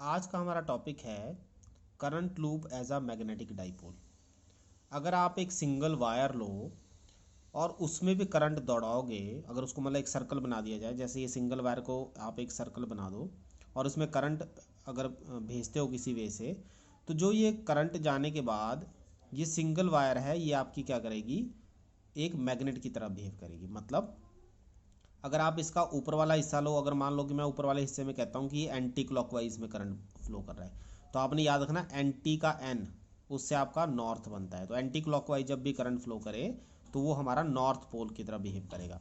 आज का हमारा टॉपिक है current loop as a magnetic dipole. अगर आप एक सिंगल वायर लो और उसमें भी करंट दौड़ाओगे, अगर उसको मतलब एक सर्कल बना दिया जाए, जैसे ये सिंगल वायर को आप एक सर्कल बना दो और उसमें करंट अगर भेजते हो किसी वे से, तो जो ये करंट जाने के बाद ये सिंगल वायर है, ये आपकी क्या करेगी, एक मैग्नेट की तरह बिहेव करेगी। मतलब अगर आप इसका ऊपर वाला हिस्सा लो, अगर मान लो कि मैं ऊपर वाले हिस्से में कहता हूँ कि ये एंटी क्लॉकवाइज में करंट फ्लो कर रहा है, तो आपने याद रखना एंटी का एन, उससे आपका नॉर्थ बनता है। तो एंटी क्लॉकवाइज जब भी करंट फ्लो करे तो वो हमारा नॉर्थ पोल की तरह बिहेव करेगा।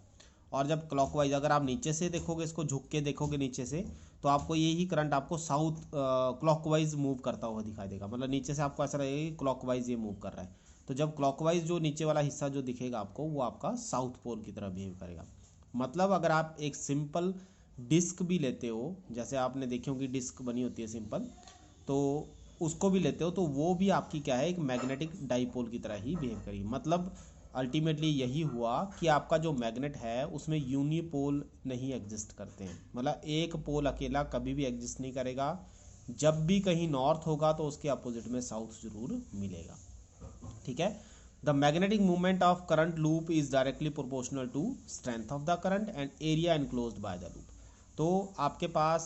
और जब क्लॉकवाइज अगर आप नीचे से देखोगे, इसको झुक के देखोगे नीचे से, तो आपको यही करंट आपको साउथ क्लॉकवाइज मूव करता हुआ दिखाई देगा। मतलब नीचे से आपको ऐसा लगेगा कि क्लॉकवाइज ये मूव कर रहा है। तो जब क्लॉकवाइज जो नीचे वाला हिस्सा जो दिखेगा आपको, वो आपका साउथ पोल की तरह बिहेव करेगा। मतलब अगर आप एक सिंपल डिस्क भी लेते हो, जैसे आपने देखी होगी डिस्क बनी होती है सिंपल, तो उसको भी लेते हो तो वो भी आपकी क्या है, एक मैग्नेटिक डाइपोल की तरह ही बिहेव करेगी। मतलब अल्टीमेटली यही हुआ कि आपका जो मैग्नेट है उसमें यूनिपोल नहीं एग्जिस्ट करते हैं। मतलब एक पोल अकेला कभी भी एग्जिस्ट नहीं करेगा। जब भी कहीं नॉर्थ होगा तो उसके अपोजिट में साउथ जरूर मिलेगा। ठीक है। The magnetic movement of current loop is directly proportional to strength of the current and area enclosed by the loop। तो आपके पास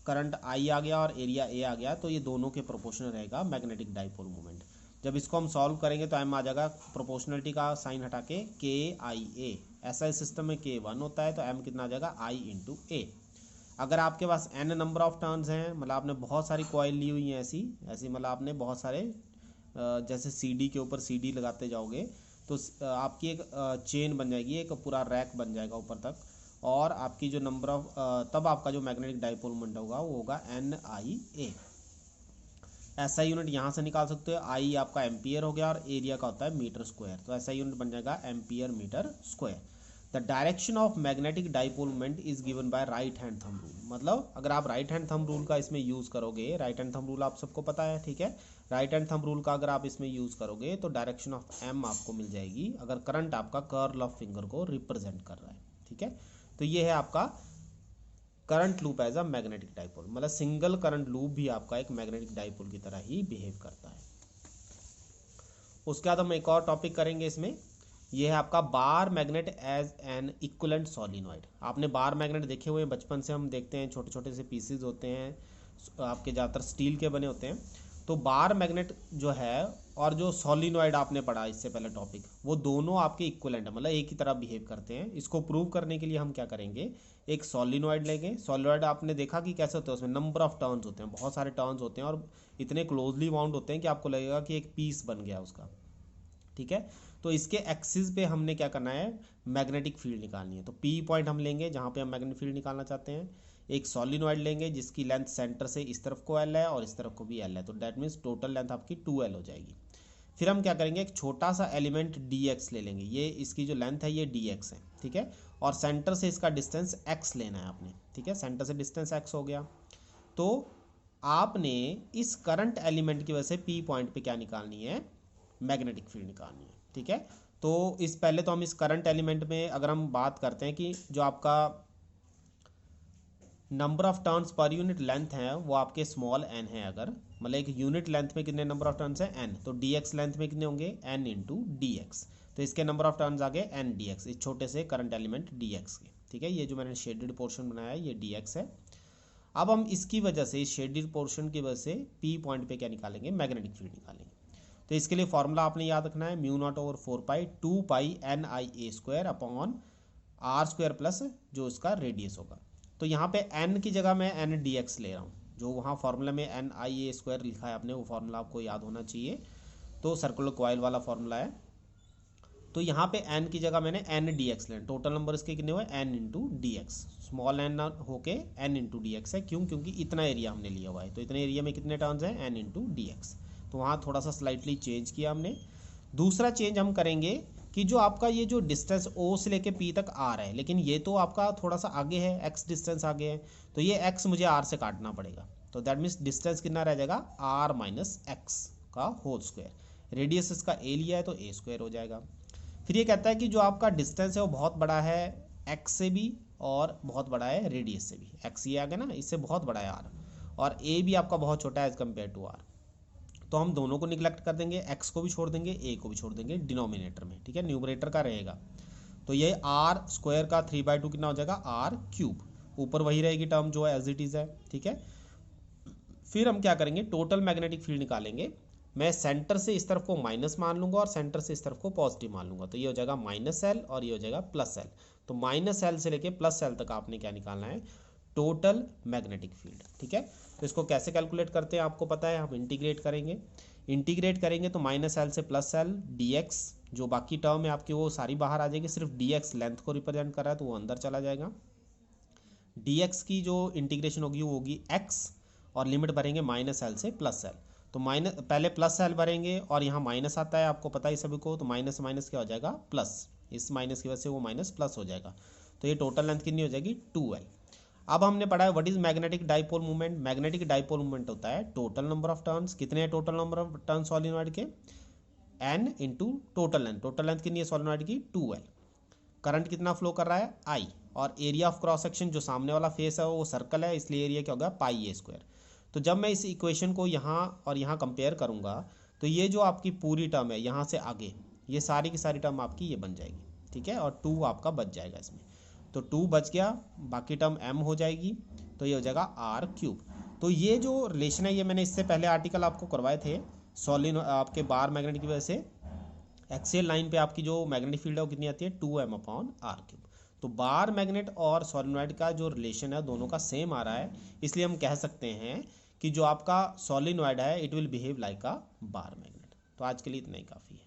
करंट I आ गया और एरिया A आ गया, तो ये दोनों के प्रोपोर्शनल रहेगा मैग्नेटिक डाइपोल मूवमेंट। जब इसको हम सॉल्व करेंगे तो M आ जाएगा, प्रोपोर्शनलिटी का साइन हटा के KIA। ऐसा इस सिस्टम में K1 होता है, तो M कितना आ जाएगा, I इंटू A। अगर आपके पास n नंबर ऑफ टर्न्स हैं, मतलब आपने बहुत सारी कॉइल ली हुई हैं ऐसी ऐसी, मतलब आपने बहुत सारे जैसे सीडी के ऊपर सीडी लगाते जाओगे तो आपकी एक चेन बन जाएगी, एक पूरा रैक बन जाएगा ऊपर तक। और आपकी जो नंबर ऑफ तब आपका जो मैग्नेटिक डाइपोल मोमेंट होगा वो होगा NIA। ऐसा यूनिट यहाँ से निकाल सकते हो। आई आपका एम्पियर हो गया और एरिया का होता है मीटर स्क्वायर, तो ऐसा यूनिट बन जाएगा ampere metre square. The direction of magnetic dipole moment is given by right hand thumb rule. मतलब अगर आप राइट हैंड थंब रूल का इसमें यूज़ करोगे, राइट हैंड थंब रूल आप सबको पता है, ठीक है। राइट हैंड थंब रूल का अगर आप इसमें यूज़ करोगे तो डायरेक्शन ऑफ M आपको मिल जाएगी, अगर करंट आपका कर्ल ऑफ फिंगर को रिप्रेजेंट कर रहा है। ठीक है। तो ये है आपका current loop as a magnetic dipole. मतलब सिंगल करंट लूप भी आपका एक मैग्नेटिक डाइपोल की तरह ही बिहेव करता है। उसके बाद हम एक और टॉपिक करेंगे इसमें, ये है आपका bar magnet as an equivalent solenoid. आपने बार मैग्नेट देखे हुए हैं, बचपन से हम देखते हैं, छोटे छोटे से पीसेज होते हैं, आपके ज़्यादातर स्टील के बने होते हैं। तो बार मैग्नेट जो है और जो सोलिनॉइड आपने पढ़ा इससे पहले टॉपिक, वो दोनों आपके इक्विवेलेंट है, मतलब एक ही तरह बिहेव करते हैं। इसको प्रूव करने के लिए हम क्या करेंगे, एक सोलिनॉइड लेंगे। सोलिनॉइड आपने देखा कि कैसे होते हैं, उसमें नंबर ऑफ टर्न्स होते हैं, बहुत सारे टर्न्स होते हैं और इतने क्लोजली बाउंड होते हैं कि आपको लगेगा कि एक पीस बन गया उसका। ठीक है। तो इसके एक्सिस पे हमने क्या करना है, मैग्नेटिक फील्ड निकालनी है। तो P पॉइंट हम लेंगे जहाँ पे हम मैग्नेटिक फील्ड निकालना चाहते हैं। एक सॉलिनॉइड लेंगे जिसकी लेंथ सेंटर से इस तरफ को L है और इस तरफ को भी L है, तो डैट मीन्स टोटल लेंथ आपकी 2L हो जाएगी। फिर हम क्या करेंगे, एक छोटा सा एलिमेंट dx ले लेंगे, ये इसकी जो लेंथ है ये dx है, ठीक है। और सेंटर से इसका डिस्टेंस x लेना है आपने, ठीक है। सेंटर से डिस्टेंस x हो गया। तो आपने इस करंट एलिमेंट की वजह से P पॉइंट पे क्या निकालनी है, मैग्नेटिक फील्ड निकालनी है। ठीक है। तो इस पहले तो हम इस करंट एलिमेंट में अगर हम बात करते हैं कि जो आपका number of turns per unit length है वो आपके स्मॉल n है, अगर मतलब एक यूनिट लेंथ में कितने नंबर ऑफ टर्न्स है n, तो dx लेंथ में कितने होंगे, n इंटू dx। तो इसके नंबर ऑफ टर्न्स आ गए n dx, इस छोटे से करंट एलिमेंट dx के। ठीक है। ये जो मैंने शेडेड पोर्शन बनाया है ये dx है। अब हम इसकी वजह से, इस शेडेड पोर्शन की वजह से P पॉइंट पे क्या निकालेंगे, मैग्नेटिक फील्ड निकालेंगे। तो इसके लिए फॉर्मूला आपने याद रखना है, म्यू नॉट ओवर 4 2 पाई NIA square upon R square plus जो इसका रेडियस होगा। तो यहाँ पे n की जगह मैं n dx ले रहा हूँ, जो वहाँ फॉर्मूला में NIA स्क्वायर लिखा है आपने, वो फॉर्मूला आपको याद होना चाहिए। तो सर्कुलर कॉइल वाला फॉर्मूला है। तो यहाँ पे n की जगह मैंने n dx लेना, टोटल नंबर इसके कितने हुए, n into D x, small n होके n इंटू डी एक्स है। क्यों, क्योंकि इतना एरिया हमने लिया हुआ है, तो इतने एरिया में कितने टर्न्स हैं, n इंटू डी एक्स। तो वहाँ थोड़ा सा स्लाइटली चेंज किया हमने। दूसरा चेंज हम करेंगे कि जो आपका ये जो डिस्टेंस O से लेके P तक R है, लेकिन ये तो आपका थोड़ा सा आगे है, x डिस्टेंस आगे है, तो ये x मुझे R से काटना पड़ेगा। तो दैट मीन्स डिस्टेंस कितना रह जाएगा, R माइनस एक्स का होल स्क्वायर। रेडियस इसका A लिया है तो A स्क्वायर हो जाएगा। फिर ये कहता है कि जो आपका डिस्टेंस है वो बहुत बड़ा है x से भी और बहुत बड़ा है रेडियस से भी। x ये आ गया ना, इससे बहुत बड़ा है R, और ए भी आपका बहुत छोटा है एज कम्पेयर टू आर। तो हम दोनों को निगलेक्ट कर देंगे, एक्स को भी छोड़ देंगे, ए को भी छोड़ देंगे डिनोमिनेटर में, ठीक है, न्यूमरेटर का रहेगा। तो ये आर स्क्वायर का 3/2 कितना हो जाएगा, आर क्यूब, ऊपर वही रहेगी टर्म जो है एज इट इज़ है, ठीक है। फिर हम क्या करेंगे, टोटल मैग्नेटिक फील्ड निकालेंगे। मैं सेंटर से इस तरफ को माइनस मान लूंगा और सेंटर से इस तरफ को पॉजिटिव मान लूंगा, तो ये हो जाएगा माइनस एल और ये हो जाएगा प्लस एल। तो माइनस एल से लेके प्लस एल तक आपने क्या निकालना है, टोटल मैग्नेटिक फील्ड, ठीक है। तो इसको कैसे कैलकुलेट करते हैं आपको पता है, हम इंटीग्रेट करेंगे तो माइनस एल से प्लस एल डी एक्स, जो बाकी टर्म है आपकी वो सारी बाहर आ जाएगी, सिर्फ डी एक्स लेंथ को रिप्रेजेंट कर रहा है तो वो अंदर चला जाएगा। डी एक्स की जो इंटीग्रेशन होगी वो होगी एक्स, और लिमिट भरेंगे माइनस एल से प्लस एल। तो माइनस पहले प्लस एल भरेंगे और यहाँ माइनस आता है आपको पता ही सभी को, तो माइनस माइनस क्या हो जाएगा प्लस, इस माइनस की वजह से वो माइनस प्लस हो जाएगा। तो ये टोटल लेंथ कितनी हो जाएगी 2l। अब हमने पढ़ा है what is magnetic dipole movement. Magnetic dipole movement होता है टोटल नंबर ऑफ टर्न्स, कितने हैं total number of turns solenoid के, n into total length. Total length कितनी है सोलेनॉइड की 2l। करंट कितना फ्लो कर रहा है I, और एरिया ऑफ क्रॉस सेक्शन जो सामने वाला फेस है वो सर्कल है, इसलिए एरिया क्या होगा पाई ए स्क्वायर। तो जब मैं इस इक्वेशन को यहाँ और यहाँ कंपेयर करूँगा तो ये जो आपकी पूरी टर्म है यहाँ से आगे, ये सारी की सारी टर्म आपकी ये बन जाएगी, ठीक है, और 2 आपका बच जाएगा इसमें। तो 2 बच गया, बाकी टर्म m हो जाएगी, तो ये हो जाएगा आर क्यूब। तो ये जो रिलेशन है ये मैंने इससे पहले आर्टिकल आपको करवाए थे, सॉलिन आपके बार मैग्नेट की वजह से एक्सियल लाइन पे आपकी जो मैग्नेटिक फील्ड है वो कितनी आती है 2m/r³। तो बार मैग्नेट और सॉलिनॉइड का जो रिलेशन है दोनों का सेम आ रहा है, इसलिए हम कह सकते हैं कि जो आपका सॉलिनॉइड है it will behave like a bar magnet. तो आज के लिए इतना ही काफ़ी है।